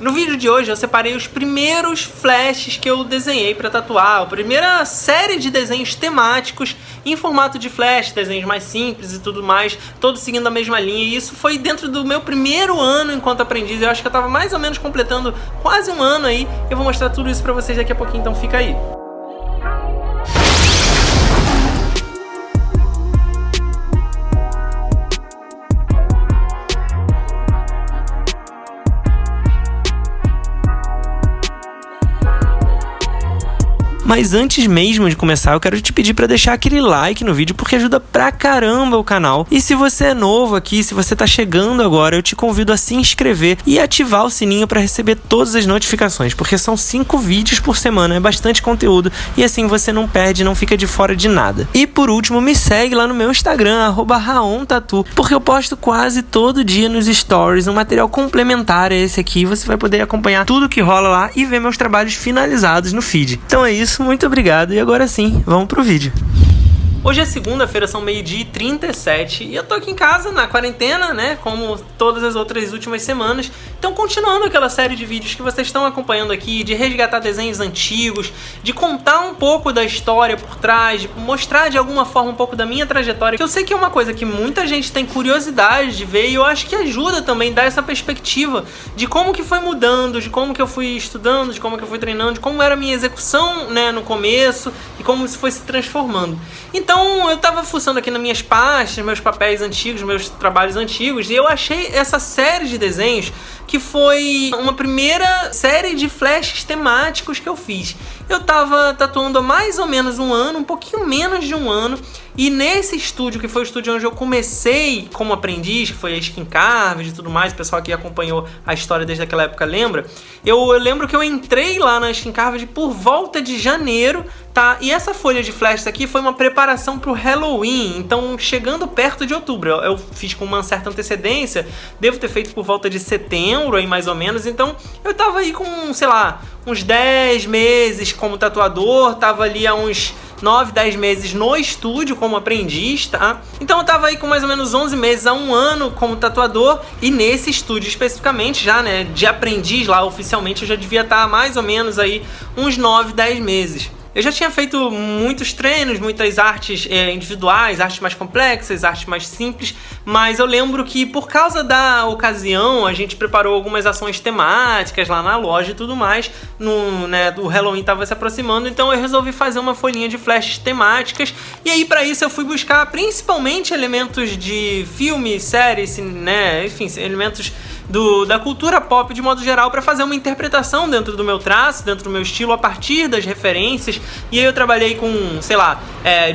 No vídeo de hoje eu separei os primeiros flashes que eu desenhei para tatuar, a primeira série de desenhos temáticos em formato de flash, desenhos mais simples e tudo mais, todos seguindo a mesma linha, e isso foi dentro do meu primeiro ano enquanto aprendiz. Eu acho que eu tava mais ou menos completando quase um ano aí, eu vou mostrar tudo isso pra vocês daqui a pouquinho, então fica aí. Mas antes mesmo de começar, eu quero te pedir para deixar aquele like no vídeo, porque ajuda pra caramba o canal. E se você é novo aqui, se você tá chegando agora, eu te convido a se inscrever e ativar o sininho para receber todas as notificações, porque são 5 vídeos por semana, é bastante conteúdo, e assim você não perde, não fica de fora de nada. E por último, me segue lá no meu Instagram, @raontatu, porque eu posto quase todo dia nos stories um material complementar a esse aqui. Você vai poder acompanhar tudo que rola lá e ver meus trabalhos finalizados no feed. Então é isso. Muito obrigado, e agora sim, vamos pro vídeo. Hoje é segunda-feira, são 12h37 e eu tô aqui em casa na quarentena, né, como todas as outras últimas semanas. Então, continuando aquela série de vídeos que vocês estão acompanhando aqui, de resgatar desenhos antigos, de contar um pouco da história por trás, de mostrar de alguma forma um pouco da minha trajetória, que eu sei que é uma coisa que muita gente tem curiosidade de ver, e eu acho que ajuda também a dar essa perspectiva de como que foi mudando, de como que eu fui estudando, de como que eu fui treinando, de como era a minha execução, né, no começo, e como isso foi se transformando. Então, eu tava fuçando aqui nas minhas pastas, meus papéis antigos, meus trabalhos antigos, e eu achei essa série de desenhos que foi uma primeira série de flashes temáticos que eu fiz. Eu tava tatuando há mais ou menos um ano, um pouquinho menos de um ano, e nesse estúdio, que foi o estúdio onde eu comecei como aprendiz, que foi a Skin Carved e tudo mais, o pessoal que acompanhou a história desde aquela época lembra, eu lembro que eu entrei lá na Skin Carved por volta de janeiro, tá? E essa folha de flashes aqui foi uma preparação pro Halloween, então chegando perto de outubro, eu fiz com uma certa antecedência, devo ter feito por volta de setembro aí mais ou menos, então eu tava aí com, sei lá, uns 10 meses como tatuador, tava ali há uns 9, 10 meses no estúdio como aprendiz, tá? Então eu tava aí com mais ou menos 11 meses a um ano como tatuador, e nesse estúdio especificamente já, né, de aprendiz lá oficialmente, eu já devia estar mais ou menos aí uns 9, 10 meses. Eu já tinha feito muitos treinos, muitas artes individuais, artes mais complexas, artes mais simples, mas eu lembro que por causa da ocasião a gente preparou algumas ações temáticas lá na loja e tudo mais, do Halloween estava se aproximando, então eu resolvi fazer uma folhinha de flashes temáticas, e aí para isso eu fui buscar principalmente elementos de filme, séries, né, enfim, elementos da cultura pop de modo geral para fazer uma interpretação dentro do meu traço, dentro do meu estilo, a partir das referências. E aí eu trabalhei com, sei lá,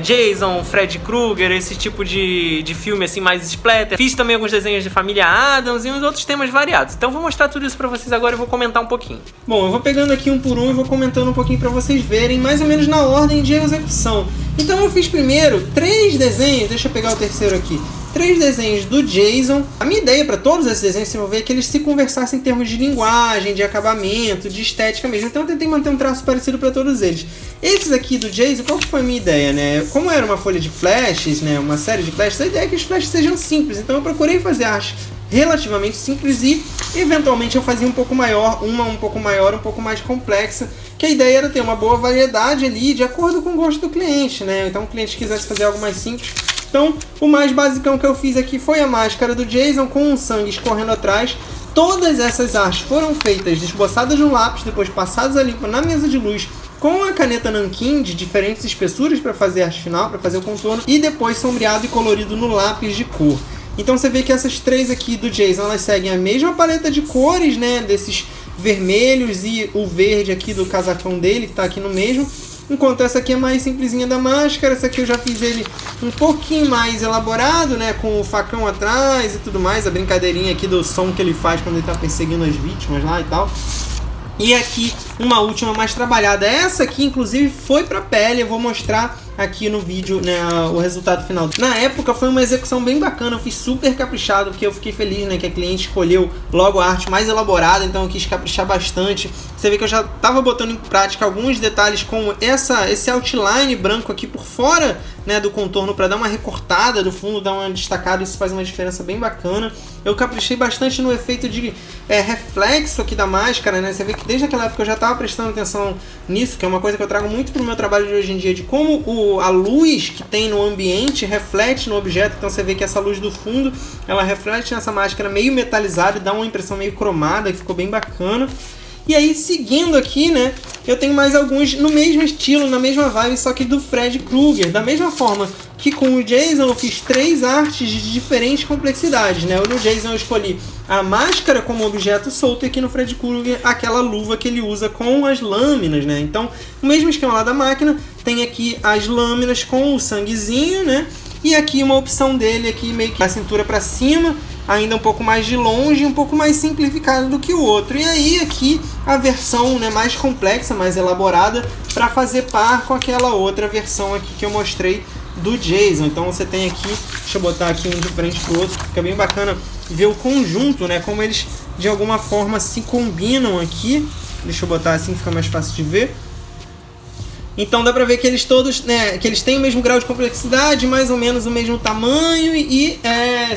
Jason, Freddy Krueger, esse tipo de filme assim mais splatter. Fiz também alguns desenhos de família Addams e uns outros temas variados. Então eu vou mostrar tudo isso pra vocês agora e vou comentar um pouquinho. Bom, eu vou pegando aqui um por um e vou comentando um pouquinho pra vocês verem, mais ou menos na ordem de execução. Então eu fiz primeiro 3 desenhos, deixa eu pegar o terceiro aqui. 3 desenhos do Jason. A minha ideia para todos esses desenhos, vocês vão ver, é que eles se conversassem em termos de linguagem, de acabamento, de estética mesmo. Então eu tentei manter um traço parecido para todos eles. Esses aqui do Jason, qual que foi a minha ideia, né? Como era uma folha de flashes, né, uma série de flashes, a ideia é que os flashes sejam simples. Então eu procurei fazer arte relativamente simples e, eventualmente, eu fazia um pouco maior, um pouco maior, um pouco mais complexa, que a ideia era ter uma boa variedade ali, de acordo com o gosto do cliente, né? Então, o cliente quisesse fazer algo mais simples. Então, o mais basicão que eu fiz aqui foi a máscara do Jason com um sangue escorrendo atrás. Todas essas artes foram feitas, esboçadas no lápis, depois passadas a limpo na mesa de luz, com a caneta nanquim de diferentes espessuras para fazer a arte final, para fazer o contorno, e depois sombreado e colorido no lápis de cor. Então você vê que essas 3 aqui do Jason, elas seguem a mesma paleta de cores, né, desses vermelhos e o verde aqui do casacão dele, que está aqui no mesmo. Enquanto essa aqui é mais simplesinha da máscara, essa aqui eu já fiz ele um pouquinho mais elaborado, né, com o facão atrás e tudo mais, a brincadeirinha aqui do som que ele faz quando ele está perseguindo as vítimas lá e tal. E aqui uma última mais trabalhada. Essa aqui, inclusive, foi para pele, eu vou mostrar aqui no vídeo, né, o resultado final. Na época foi uma execução bem bacana, eu fiz super caprichado, porque eu fiquei feliz, né, que a cliente escolheu logo a arte mais elaborada, então eu quis caprichar bastante. Você vê que eu já estava botando em prática alguns detalhes, como esse outline branco aqui por fora, né, do contorno para dar uma recortada do fundo, dar uma destacada, isso faz uma diferença bem bacana. Eu caprichei bastante no efeito de reflexo aqui da máscara, né? Você vê que desde aquela época eu já estava prestando atenção nisso, que é uma coisa que eu trago muito pro meu trabalho de hoje em dia, de como a luz que tem no ambiente reflete no objeto. Então você vê que essa luz do fundo, ela reflete nessa máscara meio metalizada e dá uma impressão meio cromada, que ficou bem bacana. E aí, seguindo aqui, né, eu tenho mais alguns no mesmo estilo, na mesma vibe, só que do Fred Krueger. Da mesma forma que com o Jason eu fiz 3 artes de diferentes complexidades, né? No Jason eu escolhi a máscara como objeto solto e aqui no Fred Krueger aquela luva que ele usa com as lâminas, né? Então, o mesmo esquema lá da máquina, tem aqui as lâminas com o sanguezinho, né? E aqui uma opção dele aqui meio que a cintura para cima, ainda um pouco mais de longe, um pouco mais simplificado do que o outro. E aí aqui a versão, né, mais complexa, mais elaborada, para fazer par com aquela outra versão aqui que eu mostrei do Jason. Então você tem aqui, deixa eu botar aqui um de frente pro outro, fica bem bacana ver o conjunto, né, como eles de alguma forma se combinam aqui. Deixa eu botar assim, fica mais fácil de ver. Então dá pra ver que eles todos, né, que eles têm o mesmo grau de complexidade, mais ou menos o mesmo tamanho e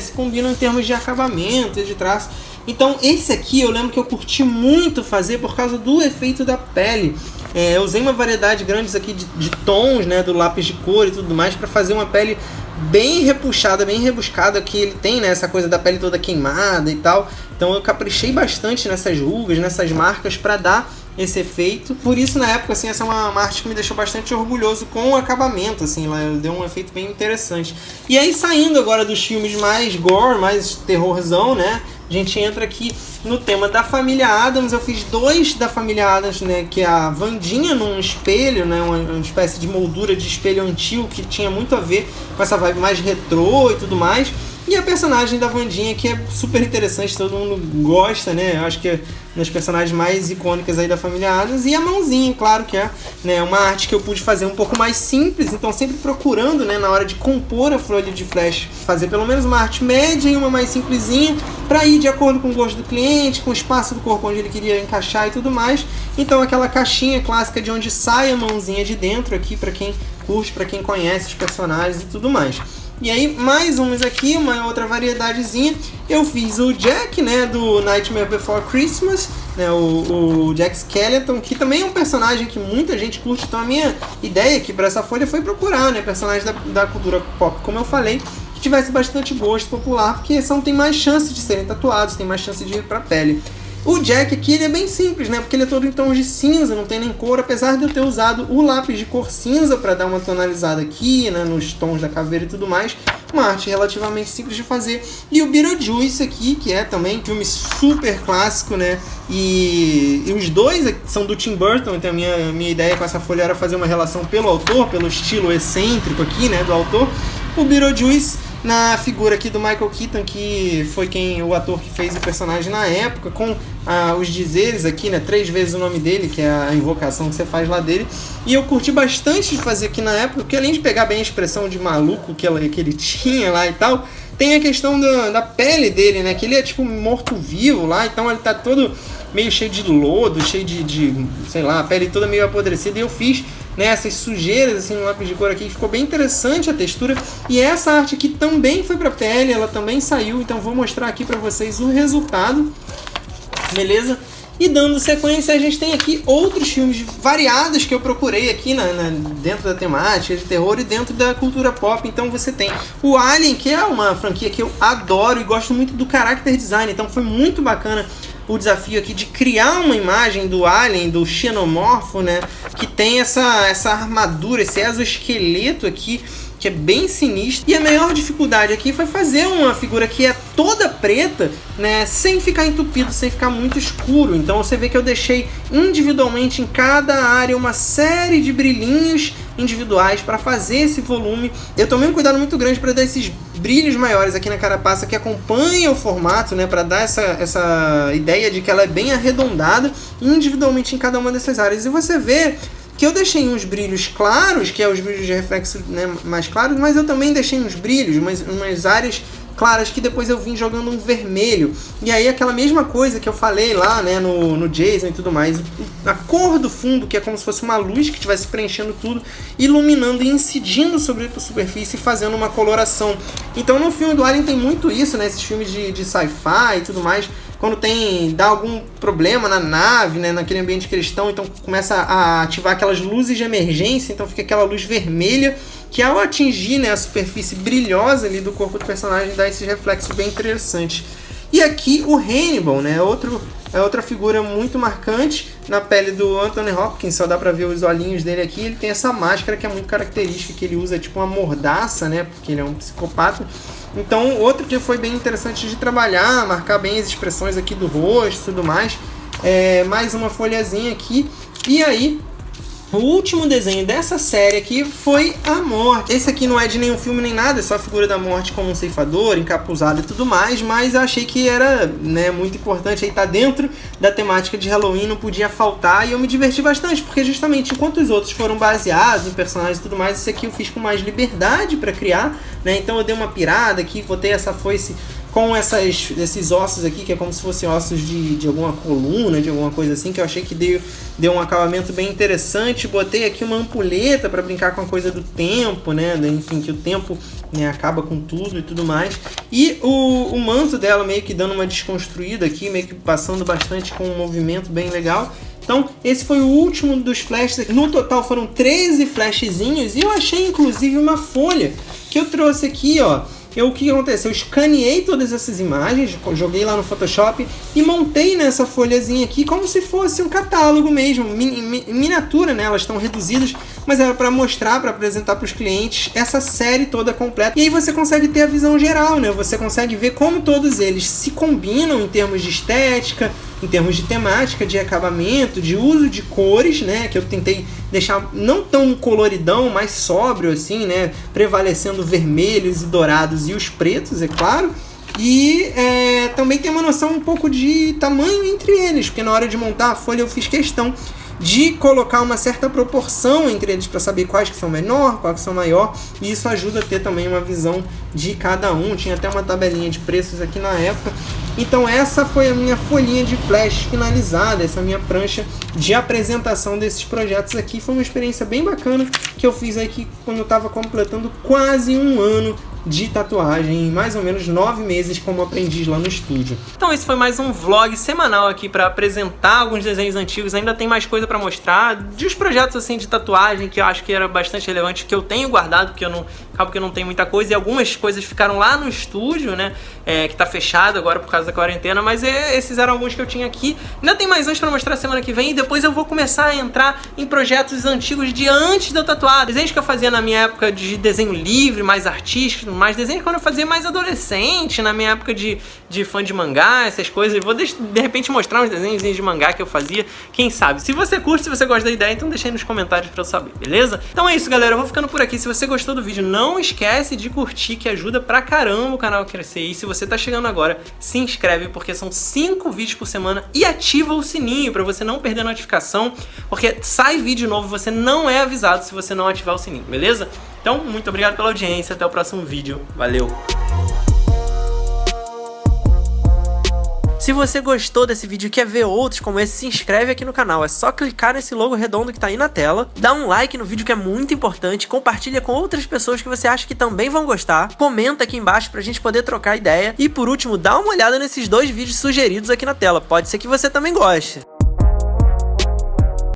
se combinam em termos de acabamento e de traço. Então esse aqui eu lembro que eu curti muito fazer por causa do efeito da pele. Eu usei uma variedade grande aqui de tons, né, do lápis de cor e tudo mais para fazer uma pele bem repuxada, bem rebuscada, que ele tem, né, essa coisa da pele toda queimada e tal. Então eu caprichei bastante nessas rugas, nessas marcas para dar esse efeito. Por isso, na época, assim, essa é uma arte que me deixou bastante orgulhoso com o acabamento, assim, lá deu um efeito bem interessante. E aí, saindo agora dos filmes mais gore, mais terrorzão, né, a gente entra aqui no tema da família Addams. Eu fiz 2 da família Addams, né, que é a Wandinha num espelho, né, uma espécie de moldura de espelho antigo que tinha muito a ver com essa vibe mais retrô e tudo mais. E a personagem da Wandinha, que é super interessante, todo mundo gosta, né? Eu acho que é uma das personagens mais icônicas aí da família Addams. E a mãozinha, claro que é, né, uma arte que eu pude fazer um pouco mais simples, então sempre procurando, né, na hora de compor a folha de flash, fazer pelo menos uma arte média e uma mais simplesinha, para ir de acordo com o gosto do cliente, com o espaço do corpo onde ele queria encaixar e tudo mais. Então aquela caixinha clássica de onde sai a mãozinha de dentro aqui, para quem curte, para quem conhece os personagens e tudo mais. E aí, mais uns aqui, uma outra variedadezinha. Eu fiz o Jack, né, do Nightmare Before Christmas, né, o Jack Skellington, que também é um personagem que muita gente curte. Então a minha ideia aqui para essa folha foi procurar, né, personagens da cultura pop, como eu falei, que tivesse bastante gosto popular, porque tem mais chance de serem tatuados, tem mais chance de ir para a pele. O Jack aqui, ele é bem simples, né? Porque ele é todo em tons de cinza, não tem nem cor, apesar de eu ter usado o lápis de cor cinza para dar uma tonalizada aqui, né? Nos tons da caveira e tudo mais. Uma arte relativamente simples de fazer. E o Beetlejuice aqui, que é também um filme super clássico, né? E os dois são do Tim Burton, então a minha ideia com essa folha era fazer uma relação pelo autor, pelo estilo excêntrico aqui, né? Do autor. O Beetlejuice na figura aqui do Michael Keaton, que foi o ator que fez o personagem na época, com os dizeres aqui, né, 3 vezes o nome dele, que é a invocação que você faz lá dele. E eu curti bastante de fazer aqui na época, porque além de pegar bem a expressão de maluco que ele tinha lá e tal, tem a questão da pele dele, né, que ele é tipo morto-vivo lá, então ele tá todo meio cheio de lodo, cheio de sei lá, a pele toda meio apodrecida, e eu fiz, né, essas sujeiras assim no lápis de cor aqui, ficou bem interessante a textura. E essa arte aqui também foi pra pele, ela também saiu, então vou mostrar aqui pra vocês o resultado, beleza? E dando sequência, a gente tem aqui outros filmes variados que eu procurei aqui dentro da temática de terror e dentro da cultura pop. Então você tem o Alien, que é uma franquia que eu adoro e gosto muito do character design, então foi muito bacana o desafio aqui de criar uma imagem do Alien, do xenomorfo, né, que tem essa armadura, esse exoesqueleto aqui, que é bem sinistro. E a maior dificuldade aqui foi fazer uma figura que é toda preta, né, sem ficar entupido, sem ficar muito escuro. Então você vê que eu deixei individualmente em cada área uma série de brilhinhos individuais para fazer esse volume. Eu tomei um cuidado muito grande para dar esses brilhos maiores aqui na carapaça que acompanha o formato, né, para dar essa ideia de que ela é bem arredondada individualmente em cada uma dessas áreas. E você vê que eu deixei uns brilhos claros, que é os brilhos de reflexo, né, mais claros, mas eu também deixei uns brilhos, umas áreas claras, que depois eu vim jogando um vermelho. E aí aquela mesma coisa que eu falei lá, né, no Jason e tudo mais, a cor do fundo, que é como se fosse uma luz que estivesse preenchendo tudo, iluminando e incidindo sobre a superfície e fazendo uma coloração. Então no filme do Alien tem muito isso, né, esses filmes de sci-fi e tudo mais, quando dá algum problema na nave, né, naquele ambiente que eles estão, então começa a ativar aquelas luzes de emergência, então fica aquela luz vermelha, que ao atingir, né, a superfície brilhosa ali do corpo do personagem, dá esses reflexos bem interessantes. E aqui o Hannibal, né, é outra figura muito marcante na pele do Anthony Hopkins, só dá pra ver os olhinhos dele aqui. Ele tem essa máscara que é muito característica, que ele usa tipo uma mordaça, né, porque ele é um psicopata. Então, outro que foi bem interessante de trabalhar, marcar bem as expressões aqui do rosto e tudo mais. Mais uma folhazinha aqui. E aí, o último desenho dessa série aqui foi a morte. Esse aqui não é de nenhum filme nem nada, é só a figura da morte como um ceifador, encapuzado e tudo mais, mas eu achei que era, né, muito importante aí estar dentro da temática de Halloween, não podia faltar, e eu me diverti bastante, porque justamente enquanto os outros foram baseados em personagens e tudo mais, esse aqui eu fiz com mais liberdade para criar, né, então eu dei uma pirada aqui, botei essa foice com esses ossos aqui, que é como se fossem ossos de alguma coluna, de alguma coisa assim, que eu achei que deu um acabamento bem interessante. Botei aqui uma ampulheta para brincar com a coisa do tempo, né? Enfim, que o tempo, né, acaba com tudo e tudo mais. E o manto dela meio que dando uma desconstruída aqui, meio que passando bastante com um movimento bem legal. Então, esse foi o último dos flashes. No total foram 13 flashzinhos, e eu achei inclusive uma folha que eu trouxe aqui, ó. O que aconteceu? Eu escaneei todas essas imagens, joguei lá no Photoshop e montei nessa folhazinha aqui como se fosse um catálogo mesmo, miniatura, né? Elas estão reduzidas, mas era para mostrar, para apresentar para os clientes essa série toda completa. E aí você consegue ter a visão geral, né? Você consegue ver como todos eles se combinam em termos de estética, em termos de temática, de acabamento, de uso de cores, né? Que eu tentei deixar não tão coloridão, mais sóbrio assim, né? Prevalecendo vermelhos e dourados e os pretos, é claro. E também tem uma noção um pouco de tamanho entre eles, porque na hora de montar a folha eu fiz questão de colocar uma certa proporção entre eles para saber quais que são menor, quais que são maior, e isso ajuda a ter também uma visão de cada um. Tinha até uma tabelinha de preços aqui na época. Então essa foi a minha folhinha de flash finalizada, essa minha prancha de apresentação desses projetos aqui. Foi uma experiência bem bacana que eu fiz aqui quando eu estava completando quase um ano de tatuagem, em mais ou menos 9 meses como aprendiz lá no estúdio. Então esse foi mais um vlog semanal aqui para apresentar alguns desenhos antigos. Ainda tem mais coisa para mostrar de os projetos assim de tatuagem que eu acho que era bastante relevante, que eu tenho guardado, porque acabo que eu não tenho muita coisa, e algumas coisas ficaram lá no estúdio, né, que tá fechado agora por causa da quarentena, mas esses eram alguns que eu tinha aqui. Ainda tem mais uns para mostrar semana que vem, e depois eu vou começar a entrar em projetos antigos de antes de eu tatuar, desenhos que eu fazia na minha época de desenho livre, mais artístico, mais desenhos quando eu fazia mais adolescente, na minha época de fã de mangá, essas coisas. Eu vou de repente mostrar uns desenhos de mangá que eu fazia, quem sabe. Se você curte, se você gosta da ideia, então deixa aí nos comentários pra eu saber, beleza? Então é isso, galera, eu vou ficando por aqui. Se você gostou do vídeo, não esquece de curtir, que ajuda pra caramba o canal a crescer. E se você tá chegando agora, se inscreve, porque são 5 vídeos por semana, e ativa o sininho pra você não perder a notificação, porque sai vídeo novo, você não é avisado se você não ativar o sininho, beleza? Então, muito obrigado pela audiência, até o próximo vídeo. Valeu! Se você gostou desse vídeo e quer ver outros como esse, se inscreve aqui no canal. É só clicar nesse logo redondo que tá aí na tela, dá um like no vídeo que é muito importante, compartilha com outras pessoas que você acha que também vão gostar, comenta aqui embaixo pra gente poder trocar ideia, e por último, dá uma olhada nesses 2 vídeos sugeridos aqui na tela, pode ser que você também goste.